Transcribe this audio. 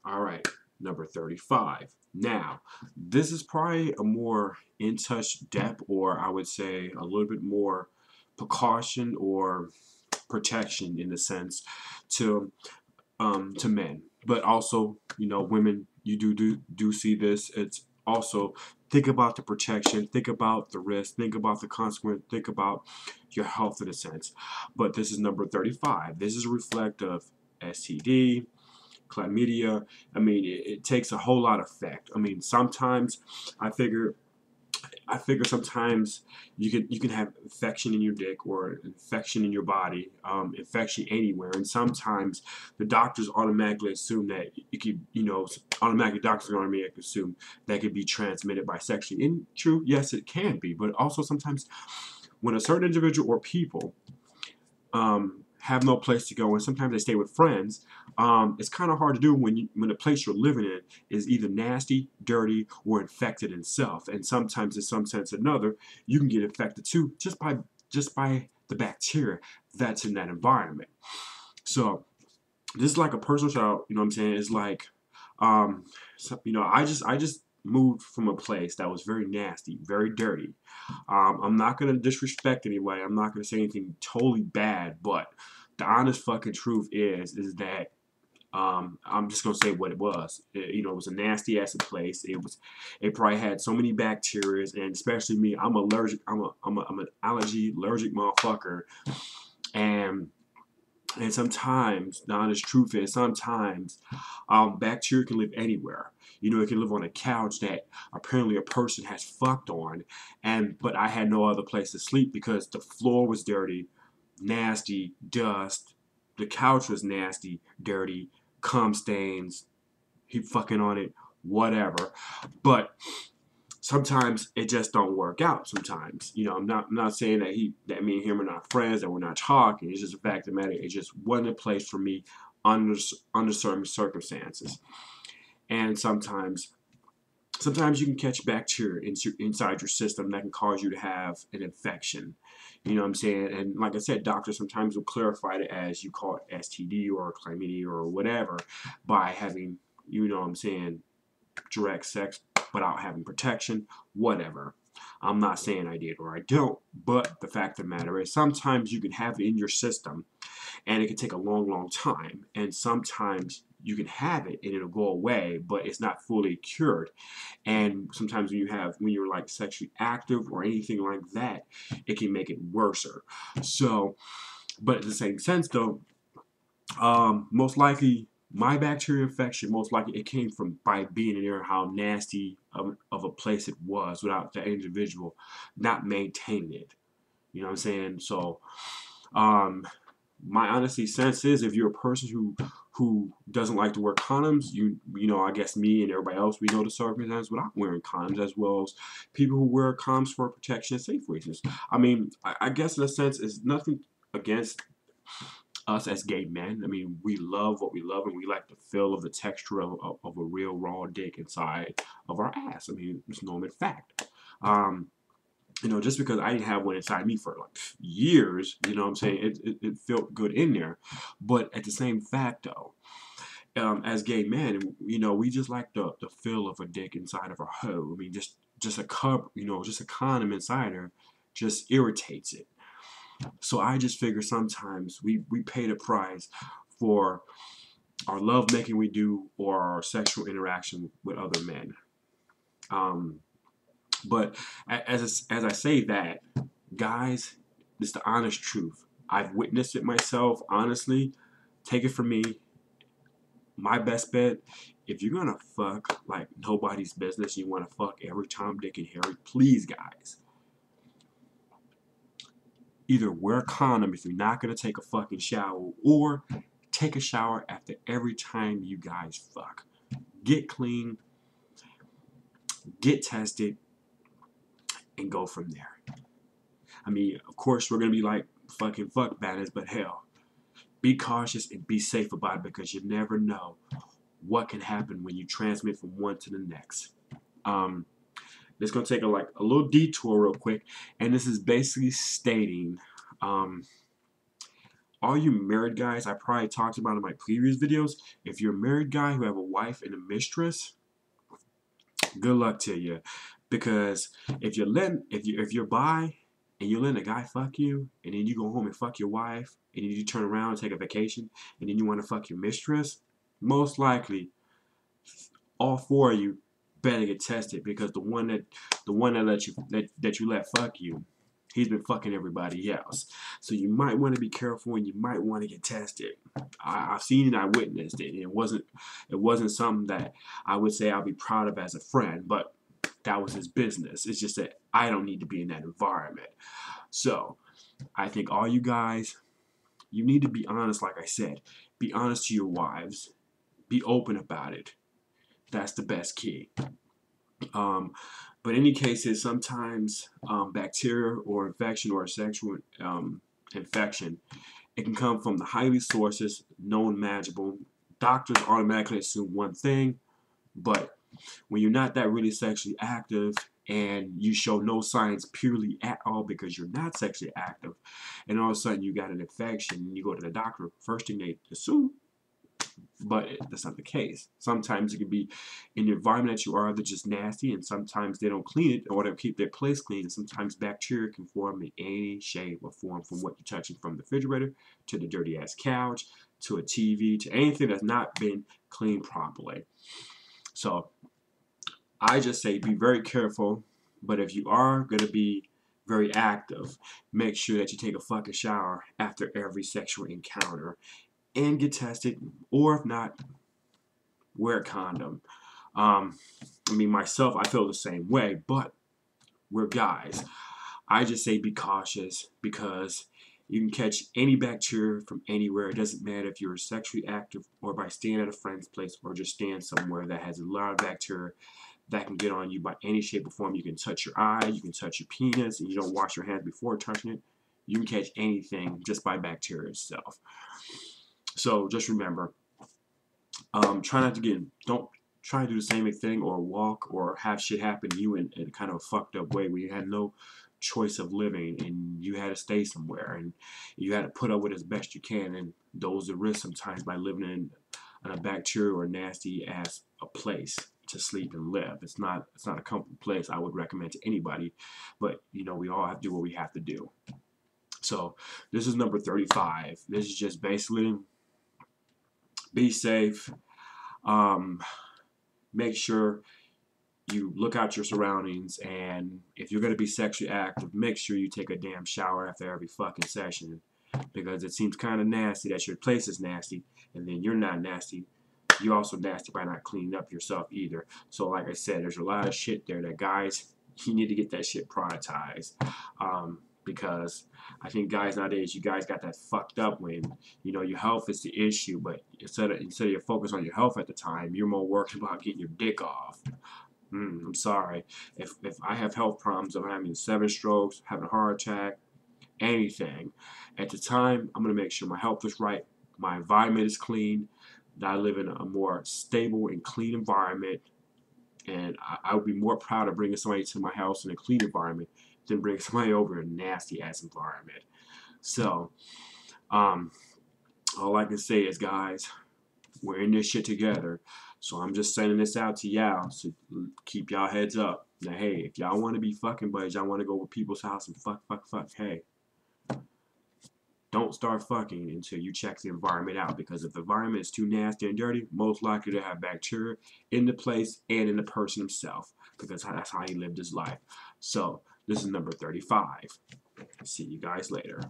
All right, number 35. Now, this is probably a more in touch depth, or I would say a little bit more precaution or protection in the sense to men, but also women. You do see this. It's also think about the protection, think about the risk, think about the consequence, think about your health in a sense. But this is number 35. This is reflective STD, chlamydia. I mean, it takes a whole lot of effect. I mean, sometimes I figure sometimes you can have infection in your dick or infection in your body, infection anywhere, and sometimes the doctors automatically assume that it could, automatically doctors automatically assume that could be transmitted by sexually. And true, yes, it can be, but also sometimes when a certain individual or people have no place to go, and sometimes they stay with friends. It's kind of hard to do when the place you're living in is either nasty, dirty, or infected itself. And sometimes, in some sense or another, you can get infected too just by the bacteria that's in that environment. So this is like a personal shout out. You know what I'm saying? It's like, I just moved from a place that was very nasty, very dirty. I'm not gonna disrespect anybody. I'm not gonna say anything totally bad, but the honest fucking truth is that I'm just gonna say what it was. It was a nasty ass place. It probably had so many bacteria, and especially me, I'm allergic. I'm an allergy allergic motherfucker, and sometimes the honest truth is sometimes bacteria can live anywhere. It can live on a couch that apparently a person has fucked on, but I had no other place to sleep because the floor was dirty, nasty, dust. The couch was nasty, dirty, cum stains. He fucking on it, whatever. But sometimes it just don't work out. Sometimes, I'm not saying that me and him are not friends, that we're not talking. It's just a fact of the matter. It just wasn't a place for me under certain circumstances. And sometimes you can catch bacteria inside your system that can cause you to have an infection. You know what I'm saying? And like I said, doctors sometimes will clarify it as you call it STD or chlamydia or whatever by having, what I'm saying, direct sex without having protection, whatever. I'm not saying I did or I don't, but the fact of the matter is sometimes you can have it in your system and it can take a long, long time. And sometimes you can have it and it'll go away, but it's not fully cured. And sometimes when you're like sexually active or anything like that, it can make it worse. So, but in the same sense though, most likely my bacteria infection, most likely it came from by being in there, how nasty of a place it was without the individual not maintaining it. You know what I'm saying? So, um, my honestly sense is if you're a person who doesn't like to wear condoms, I guess me and everybody else, we know the circumstances without wearing condoms, as well as people who wear condoms for protection and safe reasons. I mean, I guess in a sense, it's nothing against us as gay men. I mean, we love what we love, and we like the feel of the texture of a real raw dick inside of our ass. I mean, it's known fact. Um, just because I didn't have one inside me for like years, what I'm saying, it felt good in there. But at the same fact, though, as gay men, we just like the feel of a dick inside of our hoe. I mean, just a cup, just a condom inside her, just irritates it. So I just figure sometimes we pay the price for our love making we do or our sexual interaction with other men. Um, but as I say that, guys, it's the honest truth. I've witnessed it myself. Honestly, take it from me. My best bet, if you're gonna fuck like nobody's business, you want to fuck every Tom, Dick, and Harry, please, guys, either wear a condom if you're not gonna take a fucking shower, or take a shower after every time you guys fuck. Get clean, get tested, and go from there. I mean, of course, we're gonna be like fucking fuck baddies, but hell, be cautious and be safe about it because you never know what can happen when you transmit from one to the next. Um, it's gonna take a little detour real quick, and this is basically stating, um, all you married guys, I probably talked about in my previous videos. If you're a married guy who have a wife and a mistress, good luck to you, because if you're bi and you let a guy fuck you, and then you go home and fuck your wife, and then you turn around and take a vacation, and then you want to fuck your mistress, most likely all four of you better get tested, because the one that let you let fuck you, he's been fucking everybody else. So you might want to be careful, and you might want to get tested. I've seen it, I witnessed it, and it wasn't something that I would say I'll be proud of as a friend, but that was his business. It's just that I don't need to be in that environment. So I think all you guys, you need to be honest. Like I said, be honest to your wives. Be open about it. That's the best key. But in any cases, sometimes bacteria or infection or sexual infection, it can come from the highly sources, known manageable. Doctors automatically assume one thing, but when you're not that really sexually active and you show no signs purely at all because you're not sexually active, and all of a sudden you got an infection and you go to the doctor, first thing they assume, but that's not the case. Sometimes it can be in the environment that you are, they're just nasty, and sometimes they don't clean it or they don't keep their place clean, and sometimes bacteria can form in any shape or form, from what you're touching, from the refrigerator to the dirty ass couch to a TV to anything that's not been cleaned properly. So I just say be very careful, but if you are going to be very active, make sure that you take a fucking shower after every sexual encounter and get tested, or if not, wear a condom. I mean, myself, I feel the same way, but we're guys. I just say be cautious, because you can catch any bacteria from anywhere. It doesn't matter if you're sexually active or by staying at a friend's place or just staying somewhere that has a lot of bacteria that can get on you by any shape or form. You can touch your eye, you can touch your penis, and you don't wash your hands before touching it. You can catch anything just by bacteria itself. So just remember, try not to don't try to do the same thing or walk or have shit happen to you in kind of a fucked up way where you had no choice of living and you had to stay somewhere and you had to put up with it as best you can. And those are risks sometimes by living in a bacteria or nasty ass a place to sleep and live. It's not a comfortable place I would recommend to anybody, but you know, we all have to do what we have to do. So this is number 35. This is just basically be safe. Make sure you look out your surroundings, and if you're going to be sexually active, make sure you take a damn shower after every fucking session, because it seems kind of nasty that your place is nasty and then you're not nasty. You're also nasty by not cleaning up yourself either. So like I said, there's a lot of shit there that guys, you need to get that shit prioritized, because I think guys nowadays, you guys got that fucked up when, you know, your health is the issue, but instead of your focus on your health at the time, you're more worried about getting your dick off. I'm sorry. If I have health problems, I'm having 7 strokes, having a heart attack, anything, at the time, I'm going to make sure my health is right, my environment is clean, that I live in a more stable and clean environment, and I would be more proud of bringing somebody to my house in a clean environment than bringing somebody over in a nasty ass environment. So, all I can say is, guys, we're in this shit together. So I'm just sending this out to y'all. So keep y'all heads up. Now, hey, if y'all want to be fucking buddies, y'all want to go over people's house and fuck, hey, don't start fucking until you check the environment out. Because if the environment is too nasty and dirty, most likely to have bacteria in the place and in the person himself. Because that's how he lived his life. So this is number 35. See you guys later.